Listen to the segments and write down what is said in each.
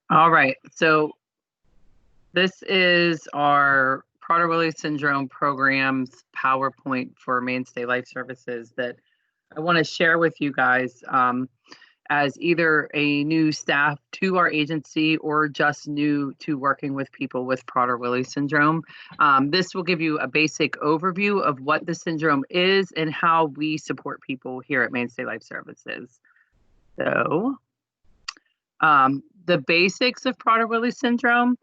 All right. So this is our Prader-Willi syndrome program's PowerPoint for Mainstay Life Services that I want to share with you guys as either a new staff to our agency or just new to working with people with Prader-Willi syndrome. This will give you a basic overview of what the syndrome is and how we support people here at Mainstay Life Services. So the basics of Prader-Willi syndrome.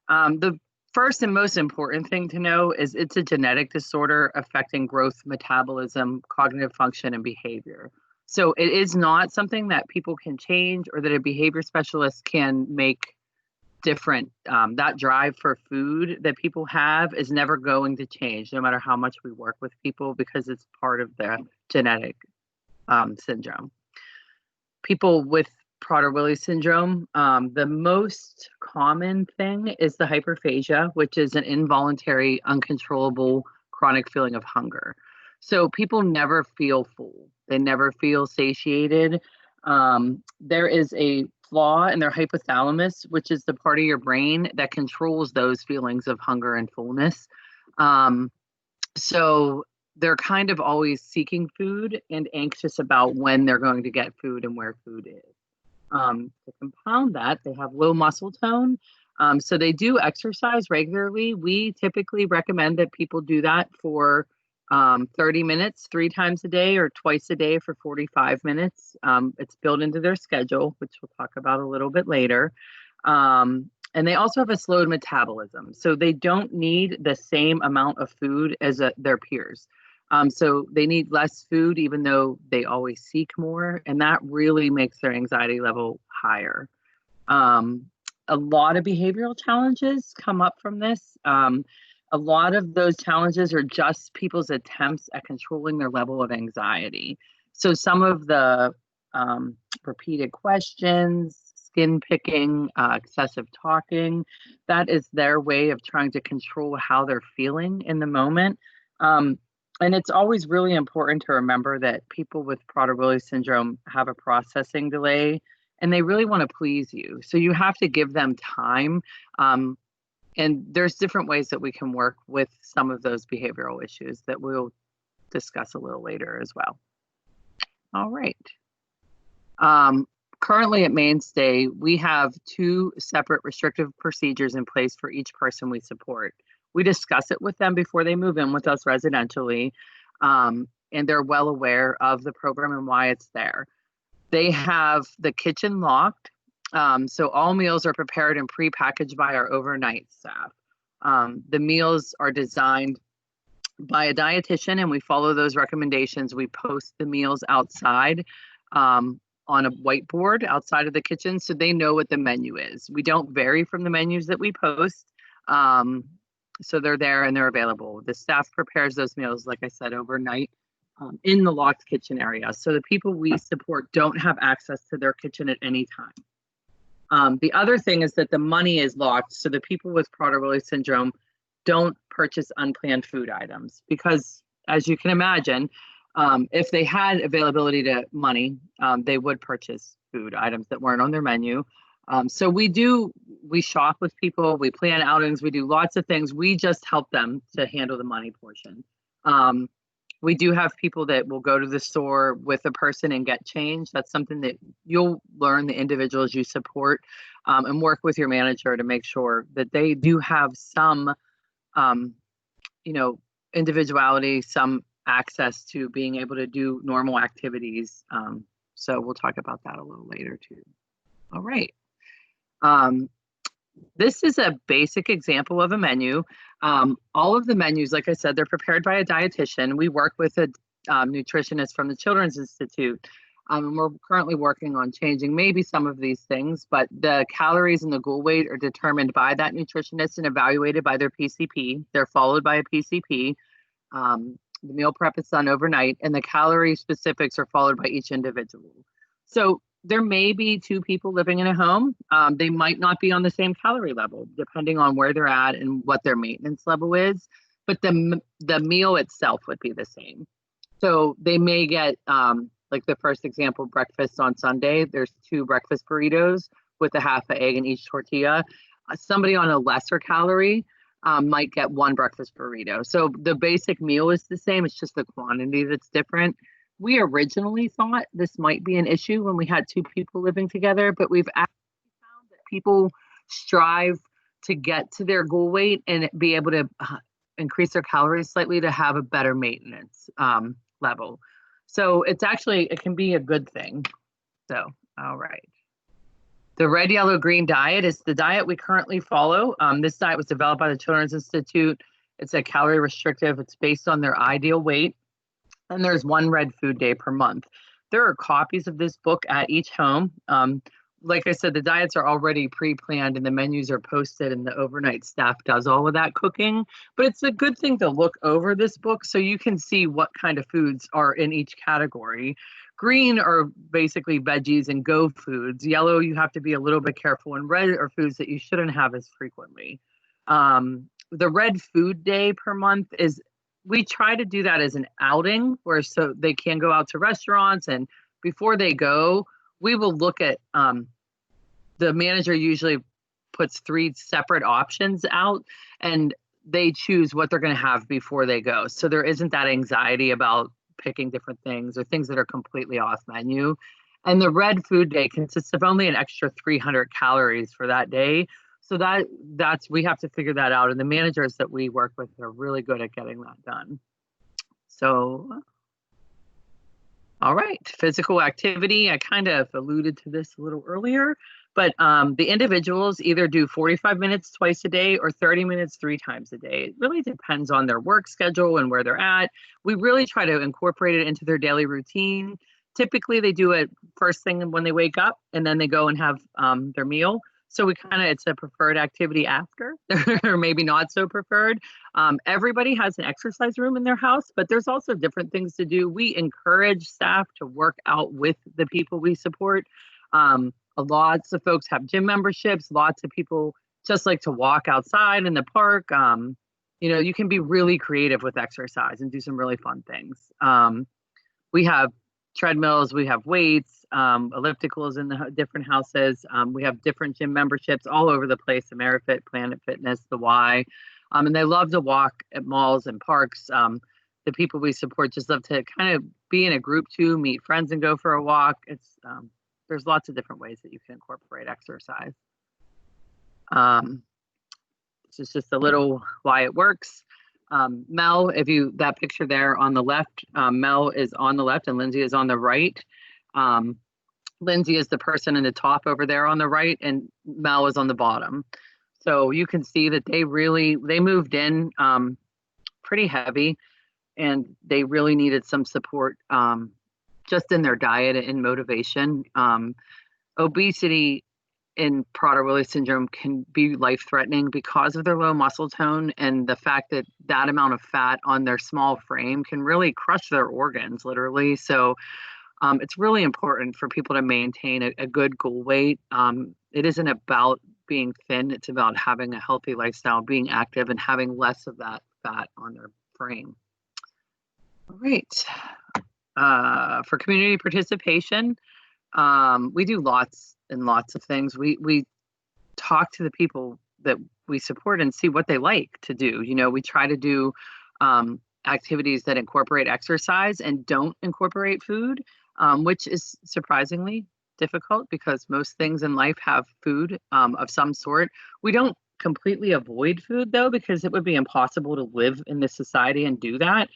The first and most important thing to know is it's a genetic disorder affecting growth, metabolism, cognitive function, and behavior. So it is not something that people can change or that a behavior specialist can make different. That drive for food that people have is never going to change, no matter how much we work with people, because it's part of the genetic syndrome. People with Prader-Willi syndrome, the most common thing is the hyperphagia, which is an involuntary, uncontrollable, chronic feeling of hunger. So people never feel full. They never feel satiated. There is a flaw in their hypothalamus, which is the part of your brain that controls those feelings of hunger and fullness. So they're kind of always seeking food and anxious about when they're going to get food and where food is. To compound that, they have low muscle tone. So they do exercise regularly. We typically recommend that people do that for 30 minutes, 3 times a day, or twice a day for 45 minutes. It's built into their schedule, which we'll talk about a little bit later. And they also have a slowed metabolism. So they don't need the same amount of food as their peers. So they need less food, even though they always seek more. And that really makes their anxiety level higher. A lot of behavioral challenges come up from this. A lot of those challenges are just people's attempts at controlling their level of anxiety. So some of the repeated questions, skin picking, excessive talking, that is their way of trying to control how they're feeling in the moment. And it's always really important to remember that people with Prader-Willi syndrome have a processing delay and they really want to please you. So you have to give them time. And there's different ways that we can work with some of those behavioral issues that we'll discuss a little later as well. All right. Currently at Mainstay, we have 2 separate restrictive procedures in place for each person we support. We discuss it with them before they move in with us residentially, and they're well aware of the program and why it's there. They have the kitchen locked, so all meals are prepared and prepackaged by our overnight staff. The meals are designed by a dietitian, and we follow those recommendations. We post the meals outside on a whiteboard outside of the kitchen, so they know what the menu is. We don't vary from the menus that we post. So they're there and they're available. The staff prepares those meals, like I said, overnight in the locked kitchen area. So the people we support don't have access to their kitchen at any time. The other thing is that the money is locked. So the people with Prader-Willi syndrome don't purchase unplanned food items because, as you can imagine, if they had availability to money, they would purchase food items that weren't on their menu. So we shop with people, we plan outings, we do lots of things. We just help them to handle the money portion. We do have people that will go to the store with a person and get change. That's something that you'll learn the individuals you support and work with your manager to make sure that they do have some, individuality, some access to being able to do normal activities. So we'll talk about that a little later too. All right. This is a basic example of a menu. All of the menus, like I said, they're prepared by a dietitian. We work with a nutritionist from the Children's Institute. And we're currently working on changing maybe some of these things, but the calories and the goal weight are determined by that nutritionist and evaluated by their PCP. They're followed by a PCP. The meal prep is done overnight, and the calorie specifics are followed by each individual. So there may be 2 people living in a home. They might not be on the same calorie level, depending on where they're at and what their maintenance level is. But the meal itself would be the same. So they may get, like the first example, breakfast on Sunday. There's 2 breakfast burritos. with a half an egg in each tortilla. Somebody on a lesser calorie might get one breakfast burrito. So the basic meal is the same. It's just the quantity that's different. We originally thought this might be an issue when we had two people living together, but we've actually found that people strive to get to their goal weight and be able to increase their calories slightly to have a better maintenance level. So it can be a good thing. So, all right. The red, yellow, green diet is the diet we currently follow. This diet was developed by the Children's Institute. It's a calorie restrictive. It's based on their ideal weight. And there's one red food day per month. There are copies of this book at each home. Like I said, the diets are already pre-planned and the menus are posted and the overnight staff does all of that cooking. But it's a good thing to look over this book so you can see what kind of foods are in each category. Green are basically veggies and go foods. Yellow, you have to be a little bit careful. And red are foods that you shouldn't have as frequently. The red food day per month we try to do that as an outing where so they can go out to restaurants, and before they go, we will look at the manager usually puts 3 separate options out and they choose what they're going to have before they go. So there isn't that anxiety about picking different things or things that are completely off menu. And the red food day consists of only an extra 300 calories for that day. So we have to figure that out. And the managers that we work with are really good at getting that done. So, all right, physical activity. I kind of alluded to this a little earlier, but the individuals either do 45 minutes twice a day or 30 minutes 3 times a day. It really depends on their work schedule and where they're at. We really try to incorporate it into their daily routine. Typically, they do it first thing when they wake up, and then they go and have their meal. So it's a preferred activity after, or maybe not so preferred. Everybody has an exercise room in their house, but there's also different things to do. We encourage staff to work out with the people we support. Lots of folks have gym memberships. Lots of people just like to walk outside in the park. You can be really creative with exercise and do some really fun things. We have treadmills, we have weights, ellipticals in the different houses. We have different gym memberships all over the place, AmeriFit, Planet Fitness, the Y. And they love to walk at malls and parks. The people we support just love to kind of be in a group too, meet friends and go for a walk. There's lots of different ways that you can incorporate exercise. This is just a little why it works. Mel, that picture there on the left, Mel is on the left and Lindsay is on the right. Lindsay is the person in the top over there on the right, and Mel is on the bottom. So you can see that they moved in pretty heavy, and they really needed some support just in their diet and motivation. Obesity in Prader Willi syndrome can be life-threatening because of their low muscle tone and the fact that that amount of fat on their small frame can really crush their organs, literally. So it's really important for people to maintain a good goal weight. It isn't about being thin. It's about having a healthy lifestyle, being active, and having less of that fat on their frame. All right. For community participation, we do lots and lots of things. We talk to the people that we support and see what they like to do. We try to do activities that incorporate exercise and don't incorporate food, which is surprisingly difficult because most things in life have food of some sort. We don't completely avoid food though, because it would be impossible to live in this society and do that.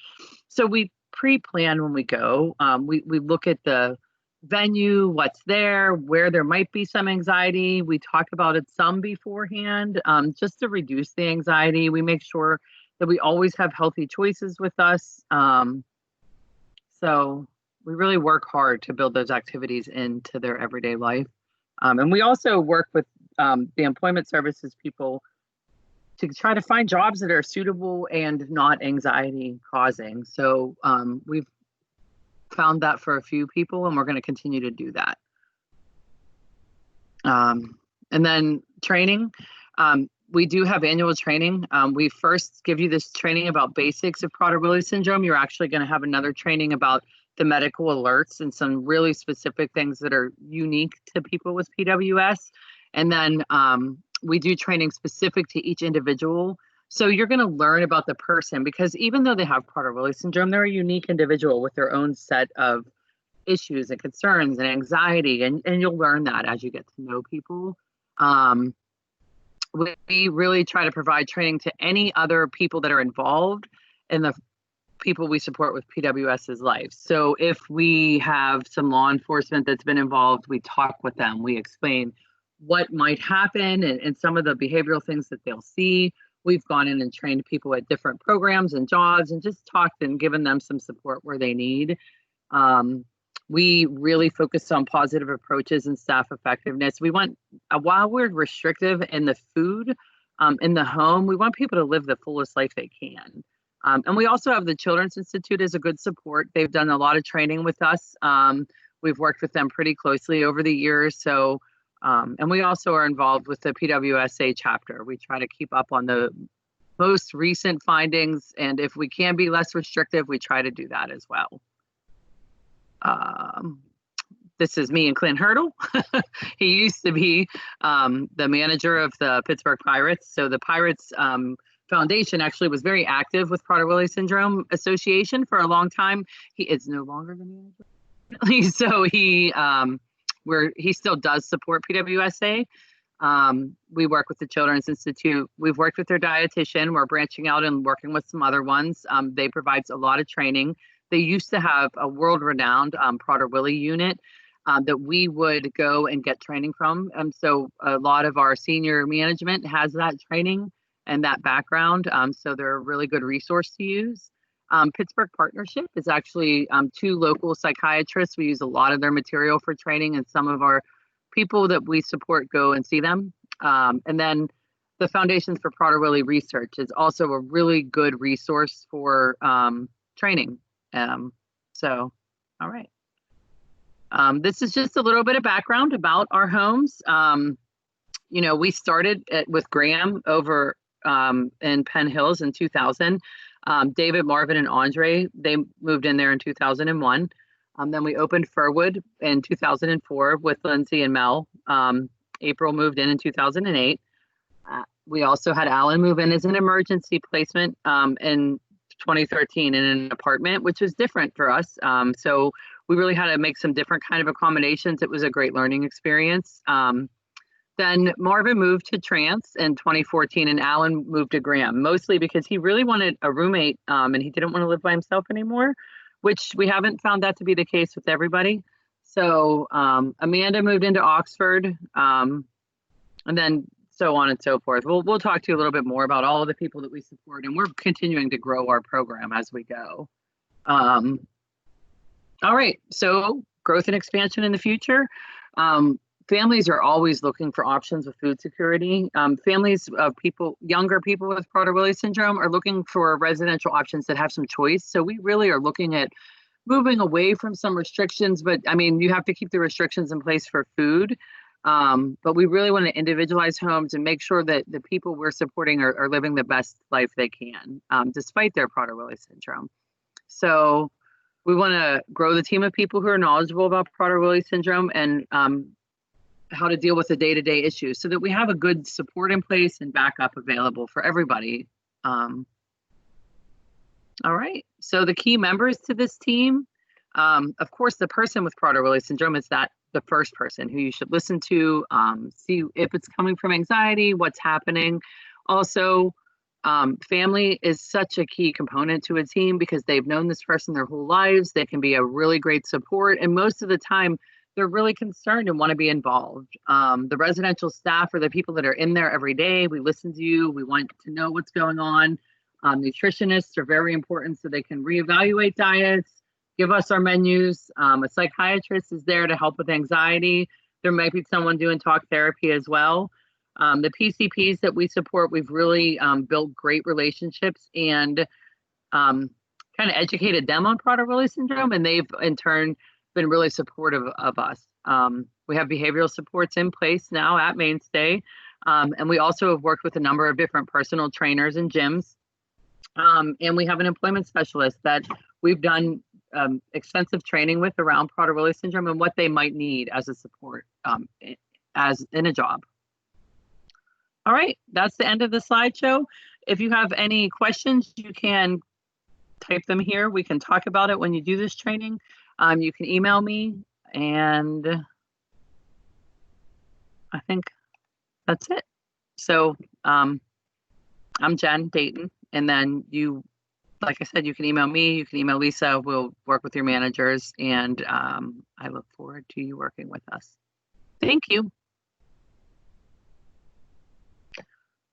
So we pre-plan when we go. We look at the venue, what's there, where there might be some anxiety. We talk about it some beforehand, just to reduce the anxiety. We make sure that we always have healthy choices with us. So we really work hard to build those activities into their everyday life. And we also work with the employment services people to try to find jobs that are suitable and not anxiety causing. So we've found that for a few people, and we're going to continue to do that. And then training. We do have annual training. We first give you this training about basics of Prader Willi syndrome. You're actually going to have another training about the medical alerts and some really specific things that are unique to people with PWS. And then we do training specific to each individual. So you're going to learn about the person, because even though they have Prader Willi syndrome, they're a unique individual with their own set of issues and concerns and anxiety. And you'll learn that as you get to know people. We really try to provide training to any other people that are involved in the people we support with PWS's life. So if we have some law enforcement that's been involved, we talk with them. We explain what might happen and some of the behavioral things that they'll see. We've gone in and trained people at different programs and jobs and just talked and given them some support where they need. We really focus on positive approaches and staff effectiveness. We want, while we're restrictive in the food, in the home, we want people to live the fullest life they can. And we also have the Children's Institute as a good support. They've done a lot of training with us. We've worked with them pretty closely over the years. So, and we also are involved with the PWSA chapter. We try to keep up on the most recent findings. And if we can be less restrictive, we try to do that as well. This is me and Clint Hurdle. He used to be the manager of the Pittsburgh Pirates. So the Pirates Foundation actually was very active with Prader Willi Syndrome Association for a long time. He is no longer the manager. So he still does support PWSA. We work with the Children's Institute. We've worked with their dietitian. We're branching out and working with some other ones. They provide a lot of training. They used to have a world-renowned Prader Willi unit that we would go and get training from. So a lot of our senior management has that training and that background. So they're a really good resource to use. Pittsburgh Partnership is actually 2 local psychiatrists. We use a lot of their material for training, and some of our people that we support go and see them. And then the Foundations for Prader Willi Research is also a really good resource for training. So, all right. This is just a little bit of background about our homes. You know, we started with Graham over in Penn Hills in 2000. David, Marvin, and Andre, they moved in there in 2001. Then we opened Furwood in 2004 with Lindsay and Mel. April moved in 2008. We also had Alan move in as an emergency placement in 2013 in an apartment, which was different for us. So we really had to make some different kind of accommodations. It was a great learning experience. Then Marvin moved to Trance in 2014, and Alan moved to Graham, mostly because he really wanted a roommate and he didn't want to live by himself anymore, which we haven't found that to be the case with everybody. So Amanda moved into Oxford, and then so on and so forth. We'll talk to you a little bit more about all of the people that we support, and we're continuing to grow our program as we go. All right, so growth and expansion in the future. Families are always looking for options with food security. Families of people, younger people with Prader Willi syndrome, are looking for residential options that have some choice. So we really are looking at moving away from some restrictions, but I mean, you have to keep the restrictions in place for food. But we really want to individualize homes and make sure that the people we're supporting are living the best life they can, despite their Prader Willi syndrome. So we want to grow the team of people who are knowledgeable about Prader Willi syndrome and how to deal with the day-to-day issues so that we have a good support in place and backup available for everybody. All right, so the key members to this team, of course, the person with Prader Willi syndrome is the first person who you should listen to, see if it's coming from anxiety, what's happening. Also, family is such a key component to a team because they've known this person their whole lives. They can be a really great support, and most of the time, they're really concerned and want to be involved. The residential staff are the people that are in there every day. We listen to you. We want to know what's going on. Nutritionists are very important so they can reevaluate diets, give us our menus. A psychiatrist is there to help with anxiety. There might be someone doing talk therapy as well. The PCPs that we support, we've really built great relationships and kind of educated them on Prader Willi syndrome, and they've in turn been really supportive of us. We have behavioral supports in place now at Mainstay, and we also have worked with a number of different personal trainers and gyms. And we have an employment specialist that we've done extensive training with around Prader-Willi syndrome and what they might need as a support as in a job. All right, that's the end of the slideshow. If you have any questions, you can type them here. We can talk about it when you do this training. You can email me, and I think that's it. So I'm Jen Dayton, and then you, like I said, you can email me, you can email Lisa. We'll work with your managers, and I look forward to you working with us. Thank you.